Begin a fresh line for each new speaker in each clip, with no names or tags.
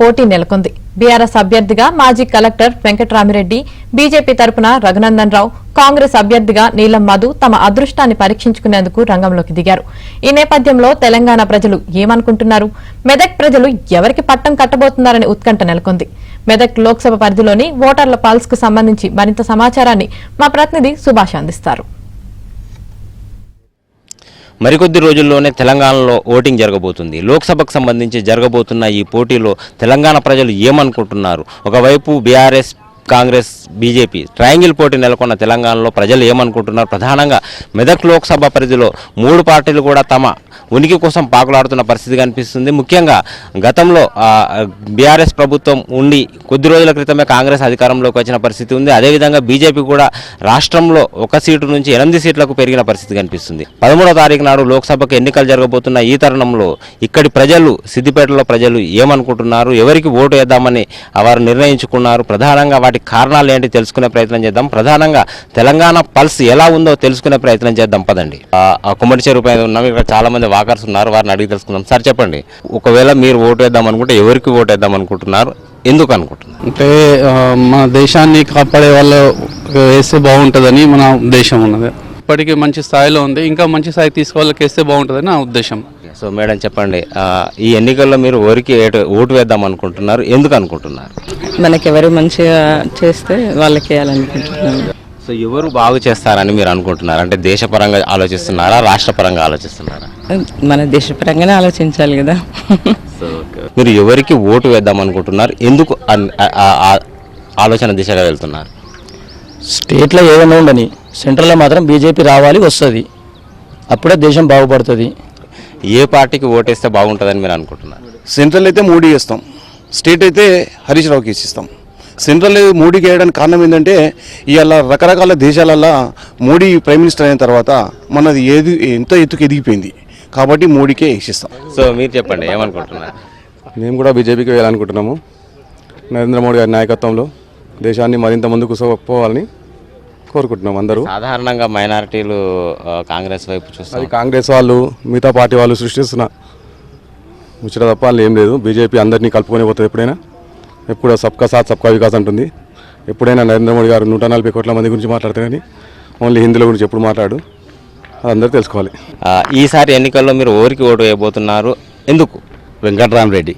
పోటీ నెలకొంది. బీఆర్ఎస్ అభ్యర్థిగా మాజీ కలెక్టర్ వెంకట్రామిరెడ్డి, బీజేపీ తరపున రఘునందన్ రావు, కాంగ్రెస్ అభ్యర్థిగా నీలం మధు తమ అదృష్టాన్ని పరీక్షించుకునేందుకు రంగంలోకి దిగారు. ఈ నేపథ్యంలో తెలంగాణ ప్రజలు ఏమనుకుంటున్నారు, మెదక్ ప్రజలు ఎవరికి పట్టం కట్టబోతున్నారని ఉత్కంఠ నెలకొంది. మెదక్ లోక్సభ పరిధిలోని ఓటర్ల పల్స్ కు సంబంధించి మరింత సమాచారాన్ని మా ప్రతినిధి సుభాష్ అందిస్తారు.
మరికొద్ది రోజుల్లోనే తెలంగాణలో ఓటింగ్ జరగబోతుంది. లోక్సభకు సంబంధించి జరగబోతున్న ఈ పోటీలో తెలంగాణ ప్రజలు ఏమనుకుంటున్నారు? ఒకవైపు బీఆర్ఎస్, కాంగ్రెస్, బీజేపీ ట్రయాంగిల్ పోటీ నెలకొన్న తెలంగాణలో ప్రజలు ఏమనుకుంటున్నారు? ప్రధానంగా మెదక్ లోక్సభ పరిధిలో 3 పార్టీలు కూడా తమ ఉనికి కోసం పాకులాడుతున్న పరిస్థితి కనిపిస్తుంది. ముఖ్యంగా గతంలో బీఆర్ఎస్ ప్రభుత్వం ఉండి కొద్ది రోజుల క్రితమే కాంగ్రెస్ అధికారంలోకి వచ్చిన పరిస్థితి ఉంది. అదేవిధంగా బీజేపీ కూడా రాష్ట్రంలో 1 సీటు నుంచి 8 సీట్లకు పెరిగిన పరిస్థితి కనిపిస్తుంది. 13వ తారీఖు నాడు లోక్సభకు ఎన్నికలు జరగబోతున్న ఈ తరుణంలో ఇక్కడి ప్రజలు, సిద్దిపేటలో ప్రజలు ఏమనుకుంటున్నారు, ఎవరికి ఓటు వేద్దామని వారు నిర్ణయించుకున్నారు, ప్రధానంగా వాటి కారణాలు ఏంటి తెలుసుకునే ప్రయత్నం చేద్దాం. ప్రధానంగా తెలంగాణ పల్స్ ఎలా ఉందో తెలుసుకునే ప్రయత్నం చేద్దాం. పదండి. కుమ్మటి చెరువు పైన ఉన్నాం. ఇక్కడ చాలా మంది వాకర్స్ ఉన్నారు, వారిని అడిగి తెలుసుకుందాం. సార్ చెప్పండి, ఒకవేళ మీరు ఓటు వేద్దాం అనుకుంటే ఎవరికి ఓటు వేద్దాం అనుకుంటున్నారు, ఎందుకు అనుకుంటున్నారు?
అంటే మన దేశాన్ని కాపాడే వాళ్ళు వేస్తే బాగుంటుందని మన ఉద్దేశం ఉన్నది. ఇప్పటికీ మంచి స్థాయిలో ఉంది, ఇంకా మంచి స్థాయికి తీసుకోవాళ్ళకి వేస్తే బాగుంటుందని నా ఉద్దేశం.
సో మేడం చెప్పండి, ఈ ఎన్నికల్లో మీరు ఎవరికి ఓటు వేద్దాం అనుకుంటున్నారు, ఎందుకు అనుకుంటున్నారు?
మనకెవరు మంచిగా చేస్తే వాళ్ళకి వేయాలనుకుంటున్నాను.
సో ఎవరు బాగు చేస్తారని మీరు అనుకుంటున్నారు? అంటే దేశపరంగా ఆలోచిస్తున్నారా, రాష్ట్రపరంగా ఆలోచిస్తున్నారా?
మన దేశపరంగానే ఆలోచించాలి కదా.
సో మీరు ఎవరికి ఓటు వేద్దాం అనుకుంటున్నారు, ఎందుకు ఆలోచన దిశగా వెళ్తున్నారు?
స్టేట్లో ఏదైనా ఉండని, సెంట్రల్లో మాత్రం బీజేపీ రావాలి, వస్తుంది, అప్పుడే దేశం బాగుపడుతుంది.
ఏ పార్టీకి ఓటేస్తే బాగుంటుందని మీరు అనుకుంటున్నారు?
సెంట్రల్ అయితే మోడీ వేస్తాం, స్టేట్ అయితే హరీష్ రావుకి ఇస్తాం. సెంట్రల్ మోడీకి వేయడానికి కారణం ఏంటంటే ఇవాళ రకరకాల దేశాలల్లో మోడీ ప్రైమ్ మినిస్టర్ అయిన తర్వాత మనది ఎంతో ఎత్తుకు ఎదిగిపోయింది కాబట్టి మోడీకే ఇస్తాం.
సో మీరు చెప్పండి, ఏమనుకుంటున్నారు?
మేము కూడా బీజేపీకి వేయాలనుకుంటున్నాము. నరేంద్ర మోడీ గారి నాయకత్వంలో దేశాన్ని మరింత ముందుకు పోవాలని కోరుకుంటున్నాం అందరూ.
సాధారణంగా మైనారిటీలు కాంగ్రెస్ వైపు చూస్తారు.
అది కాంగ్రెస్ వాళ్ళు, మిగతా పార్టీ వాళ్ళు సృష్టిస్తున్న ముచ్చట తప్ప వాళ్ళు ఏం లేదు. బీజేపీ అందరినీ కలుపుకొని పోతుంది. ఎప్పుడో సబ్కా సాత్ సబ్కా వికాస్ అంటుంది. ఎప్పుడైనా నరేంద్ర మోడీ గారు 140 కోట్ల మంది గురించి మాట్లాడితే కానీ ఓన్లీ హిందీలో గురించి ఎప్పుడు మాట్లాడు, అది అందరూ తెలుసుకోవాలి.
ఈసారి ఎన్నికల్లో మీరు ఎవరికి ఓటు వేయబోతున్నారు, ఎందుకు?
వెంకట్రామిరెడ్డి.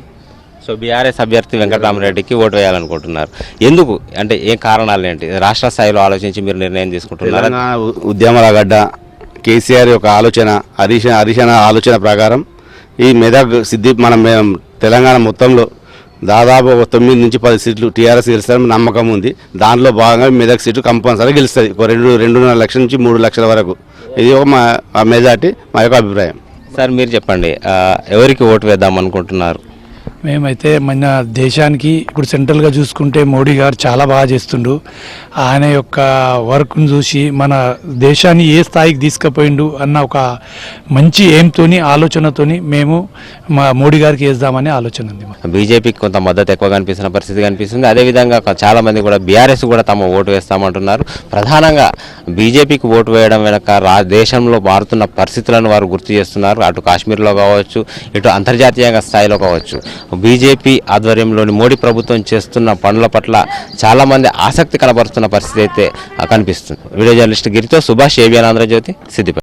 సో బీఆర్ఎస్ అభ్యర్థి వెంకట్రామిరెడ్డికి ఓటు వేయాలనుకుంటున్నారు, ఎందుకు? అంటే ఏ కారణాలు ఏంటి? రాష్ట్ర స్థాయిలో ఆలోచించి మీరు నిర్ణయం తీసుకుంటున్నారు?
ఉద్యమాల గడ్డ కేసీఆర్ యొక్క ఆలోచన, హరీష్ ఆలోచన ప్రకారం ఈ మెదక్ మన తెలంగాణ మొత్తంలో దాదాపు 9 నుంచి 10 సీట్లు టీఆర్ఎస్ గెలుస్తారని నమ్మకం ఉంది. దాంట్లో భాగంగా మెదక్ సీటు కంపల్సరీ గెలుస్తుంది. 2.5 లక్షల నుంచి 3 లక్షల వరకు. ఇది ఒక మా మెజార్టీ, మా యొక్క అభిప్రాయం.
సార్ మీరు చెప్పండి, ఎవరికి ఓటు వేద్దాం అనుకుంటున్నారు?
మేమైతే మన దేశానికి ఇప్పుడు సెంట్రల్గా చూసుకుంటే మోడీ గారు చాలా బాగా చేస్తుండు. ఆయన యొక్క వర్క్ను చూసి మన దేశాన్ని ఏ స్థాయికి తీసుకుపోయిండు అన్న ఒక మంచి ఎయిమ్తోని, ఆలోచనతోని మేము మా మోడీ గారికి వేద్దామని ఆలోచన ఉంది.
బీజేపీకి కొంత మద్దతు ఎక్కువ కనిపిస్తున్న పరిస్థితి కనిపిస్తుంది. అదేవిధంగా చాలామంది కూడా బీఆర్ఎస్ కూడా తమ ఓటు వేస్తామంటున్నారు. ప్రధానంగా బీజేపీకి ఓటు వేయడం వెనక దేశంలో మారుతున్న పరిస్థితులను వారు గుర్తు చేస్తున్నారు. అటు కాశ్మీర్లో కావచ్చు, ఇటు అంతర్జాతీయంగా స్థాయిలో కావచ్చు. బీజేపీ ఆధ్వర్యంలోని మోడీ ప్రభుత్వం చేస్తున్న పనుల పట్ల చాలామంది ఆసక్తి కనబరుస్తున్న పరిస్థితి అయితే కనిపిస్తుంది. వీడియో జర్నలిస్ట్ గిరితో సుభాష్, ఏబిఎన్ ఆంధ్రజ్యోతి, సిద్దిపేట.